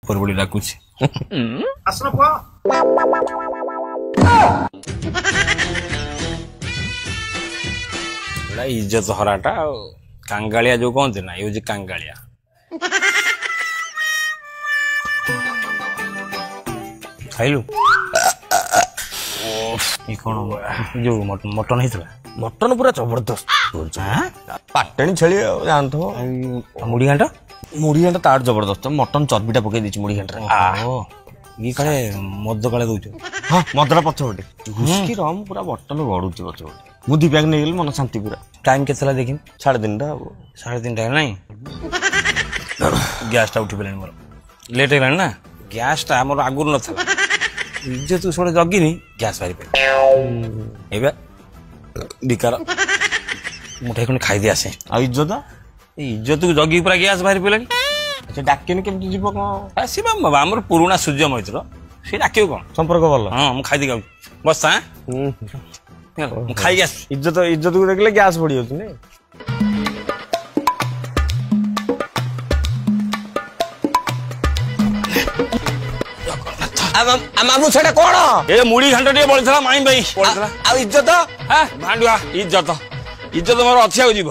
परबड़ी डाकुची आसना पुआ बड़ा इज्जत हराटा कांगालिया जो कहते ना ये कांगालिया खाइलु ये कौन जो मटन है मटन पूरा जबरदस्त पाटणी छेली जानत मुड़ी घाटा मुड़ी घंटा तार जबरदस्त मटन चर्बीटा पकई देछि मुड़ी घंटा ये काले मद काले दउछ हां मदरा पछबटे हुस्की रम पूरा बटल गडुछि पछबटे मु दीपक नै गेल मन शांति पूरा टाइम केतला देखिन 3:30 टा 3:30 नहीं गैस टा उठी पेलानी मोर लेट हेलानी ना गैस टा मोर आगुर न था इज्जत तू सोडे जगिनी गैस बारी पे एबे बिकार मुठे कोन खाई दे आसे आ इज्जत तू जगी पूरा गैस बारी पेलानी अच्छा डाकेनी केमति जीव कोन आसीबा बाबा हमर पुराना सूर्य मैत्र से डाकियो कोन संपर्क भलो हां हम खाई दे गाउ बस हां हम खाई गैस इज्जत को देखले गैस पड़ी होत ने मामू छेड़ा कोन ए मुड़ी घंटा टे बळथला माई भाई आ इज्जत हां भांडुआ इज्जत मोर अछि आ जीव